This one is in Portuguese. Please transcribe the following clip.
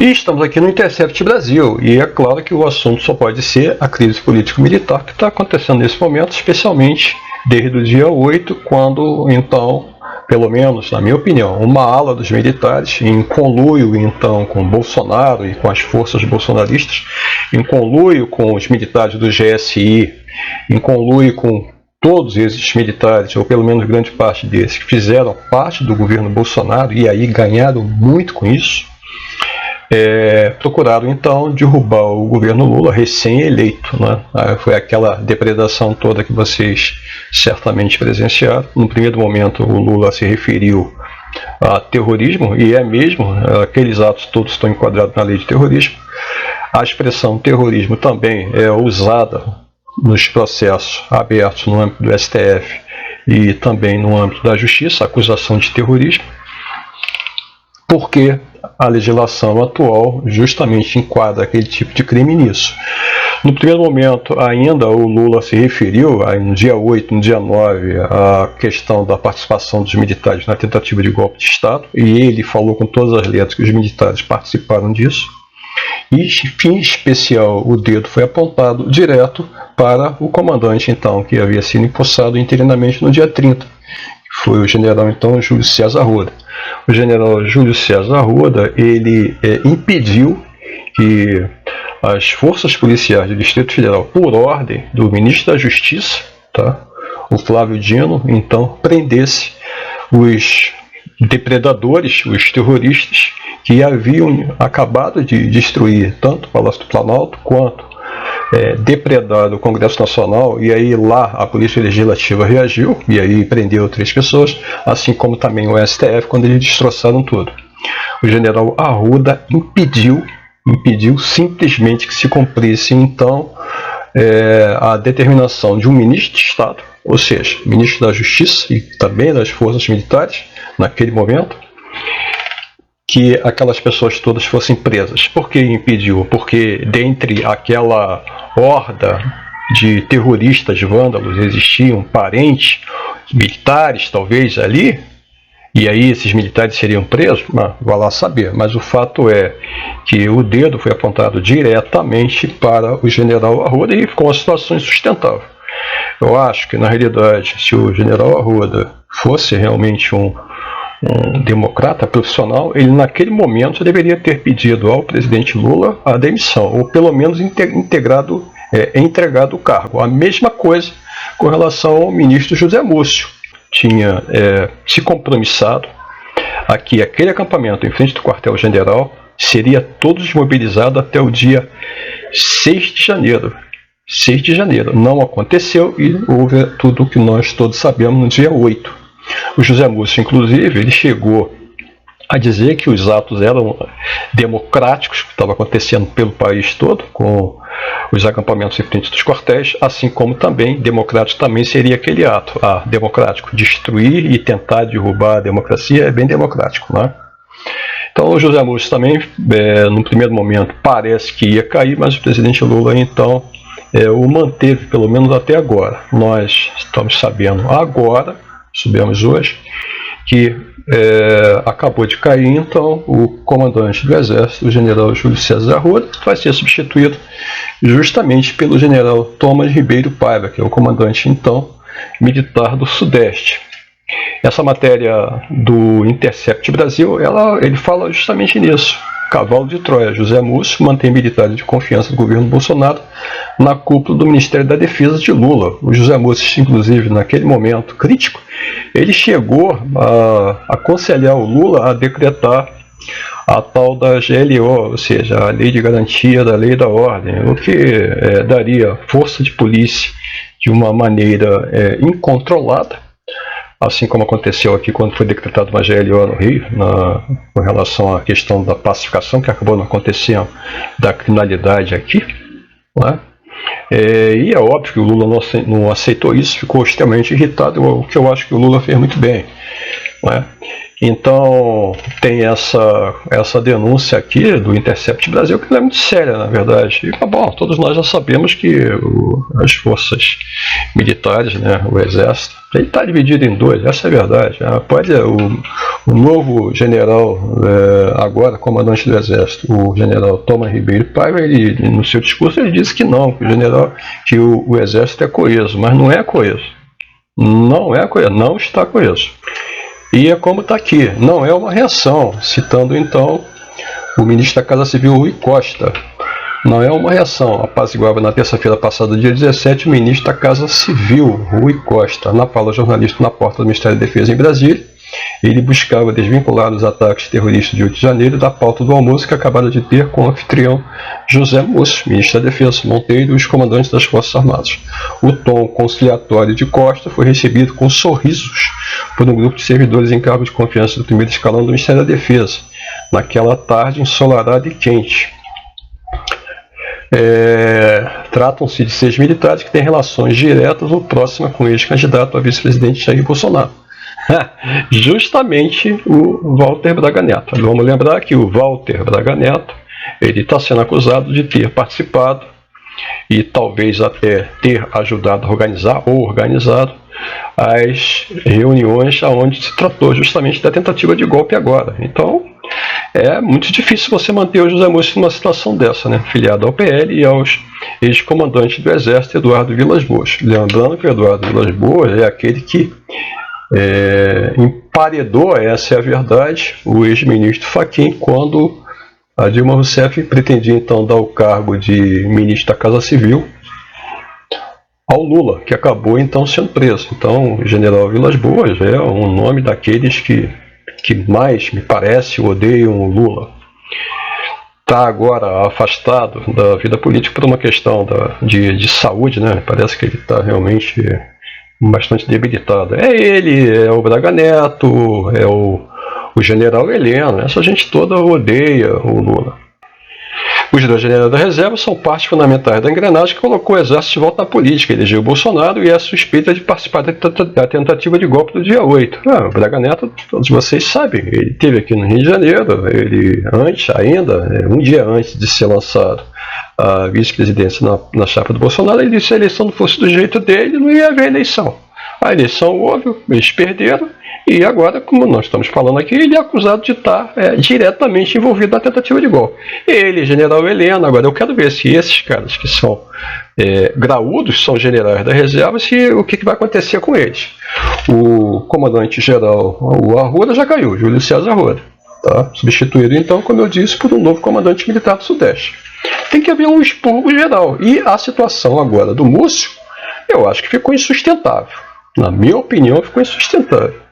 E estamos aqui no Intercept Brasil, e é claro que o assunto só pode ser a crise político-militar que está acontecendo nesse momento, especialmente desde o dia 8, quando, então, pelo menos na minha opinião, uma ala dos militares, em conluio então com Bolsonaro e com as forças bolsonaristas, em conluio com os militares do GSI, em conluio com todos esses militares, ou pelo menos grande parte desses, que fizeram parte do governo Bolsonaro e aí ganharam muito com isso, procuraram então derrubar o governo Lula recém-eleito, né? Foi aquela depredação toda que vocês certamente presenciaram. No primeiro momento o Lula se referiu a terrorismo, e é mesmo, aqueles atos todos estão enquadrados na lei de terrorismo. A expressão terrorismo também é usada nos processos abertos no âmbito do STF e também no âmbito da Justiça, acusação de terrorismo, porque a legislação atual justamente enquadra aquele tipo de crime nisso. No primeiro momento, ainda o Lula se referiu, aí no dia 8, no dia 9, à questão da participação dos militares na tentativa de golpe de Estado, e ele falou com todas as letras que os militares participaram disso. E, em especial, o dedo foi apontado direto para o comandante, então, que havia sido empossado interinamente no dia 30, que foi o general, então, Júlio César Arruda. O general Júlio César Arruda, ele impediu que as forças policiais do Distrito Federal, por ordem do ministro da Justiça, tá, o Flávio Dino, então, prendesse os depredadores, os terroristas, que haviam acabado de destruir tanto o Palácio do Planalto quanto depredado o Congresso Nacional, e aí lá a Polícia Legislativa reagiu, e aí prendeu 3 pessoas, assim como também o STF, quando eles destroçaram tudo. O general Arruda impediu simplesmente que se cumprisse, então, a determinação de um ministro de Estado, ou seja, ministro da Justiça e também das Forças Militares, naquele momento, que aquelas pessoas todas fossem presas. Por que impediu? Porque dentre aquela horda de terroristas vândalos existiam parentes militares, talvez, ali, e aí esses militares seriam presos? Vai lá saber, mas o fato é que o dedo foi apontado diretamente para o general Arruda e ficou uma situação insustentável. Eu acho que, na realidade, se o general Arruda fosse realmente um democrata profissional, ele naquele momento deveria ter pedido ao presidente Lula a demissão, ou pelo menos entregado o cargo. A mesma coisa com relação ao ministro José Múcio. Tinha se compromissado a que aquele acampamento em frente do quartel-general seria todo desmobilizado até o dia 6 de janeiro. 6 de janeiro. Não aconteceu e houve tudo o que nós todos sabemos no dia 8. O José Múcio, inclusive, ele chegou a dizer que os atos eram democráticos, que estava acontecendo pelo país todo, com os acampamentos em frente dos quartéis, assim como também democrático também seria aquele ato. Democrático, destruir e tentar derrubar a democracia é bem democrático, né? Então o José Múcio também, no primeiro momento, parece que ia cair, mas o presidente Lula, então, o manteve, pelo menos até agora. Nós estamos sabendo agora, soubemos hoje, que acabou de cair, então, o comandante do Exército, o general Júlio César Arruda, vai ser substituído justamente pelo general Thomas Ribeiro Paiva, que é o comandante, então, militar do Sudeste. Essa matéria do Intercept Brasil, ele fala justamente nisso. Cavalo de Troia, José Múcio mantém militares de confiança do governo Bolsonaro na cúpula do Ministério da Defesa de Lula. O José Múcio, inclusive, naquele momento crítico, ele chegou a aconselhar o Lula a decretar a tal da GLO, ou seja, a Lei de Garantia da Lei e da Ordem, o que daria força de polícia de uma maneira incontrolada, assim como aconteceu aqui quando foi decretada uma GLO no Rio, com relação à questão da pacificação, que acabou não acontecendo, da criminalidade aqui, né? E é óbvio que o Lula não aceitou isso, ficou extremamente irritado, o que eu acho que o Lula fez muito bem, né? Então tem essa denúncia aqui do Intercept Brasil, que é muito séria, na verdade. E, bom, todos nós já sabemos que as forças militares, né, o Exército, ele está dividido em dois, essa é a verdade. O novo general, agora comandante do Exército, o general Thomas Ribeiro Paiva, ele, no seu discurso, ele disse que não, que o Exército é coeso, mas não é coeso. Não é coeso, não está coeso. E é como está aqui, não é uma reação, citando então o ministro da Casa Civil, Rui Costa. Não é uma reação. Apaziguava na terça-feira passada, dia 17, o ministro da Casa Civil, Rui Costa, na fala jornalista na porta do Ministério da Defesa em Brasília. Ele buscava desvincular os ataques terroristas de 8 de janeiro da pauta do almoço que acabara de ter com o anfitrião José Múcio, ministro da Defesa, Monteiro e os comandantes das Forças Armadas. O tom conciliatório de Costa foi recebido com sorrisos por um grupo de servidores em cargo de confiança do primeiro escalão do Ministério da Defesa, naquela tarde ensolarada e quente. Tratam-se de 6 militares que têm relações diretas ou próximas com o ex-candidato a vice-presidente Jair Bolsonaro. Justamente o Walter Braga Neto. Vamos lembrar que o Walter Braga Neto, ele está sendo acusado de ter participado e talvez até ter ajudado a organizar ou organizado as reuniões onde se tratou justamente da tentativa de golpe agora. Então é muito difícil você manter o José Múcio numa situação dessa, né? Filiado ao PL e aos ex-comandantes do Exército, Eduardo Vilas Boas. Lembrando que o Eduardo Vilas Boas é aquele que emparedou, essa é a verdade, o ex-ministro Fachin, quando a Dilma Rousseff pretendia então dar o cargo de ministro da Casa Civil ao Lula, que acabou então sendo preso. Então o general Vilas Boas é um nome daqueles que mais, me parece, odeiam o Lula. Está agora afastado da vida política por uma questão de saúde, né? Parece que ele está realmente bastante debilitado. É ele, é o Braga Neto, é o general Heleno, essa gente toda odeia o Lula. Os dois generais da reserva são partes fundamentais da engrenagem que colocou o Exército de volta na política, elegeu o Bolsonaro e é suspeita de participar da tentativa de golpe do dia 8. O Braga Neto, todos vocês sabem, ele esteve aqui no Rio de Janeiro, ele um dia antes de ser lançado a vice-presidência na chapa do Bolsonaro, ele disse que se a eleição não fosse do jeito dele, não ia haver eleição. A eleição houve, eles perderam, e agora, como nós estamos falando aqui, ele é acusado de estar diretamente envolvido na tentativa de golpe. Ele, general Heleno, agora eu quero ver se esses caras que são graúdos, são generais da reserva, o que vai acontecer com eles. O comandante-geral, o Arruda, já caiu, Júlio César Arruda. Tá? Substituído, então, como eu disse, por um novo comandante militar do Sudeste. Tem que haver um expurgo geral. E a situação agora do Múcio, eu acho que ficou insustentável. Na minha opinião, ficou insustentável.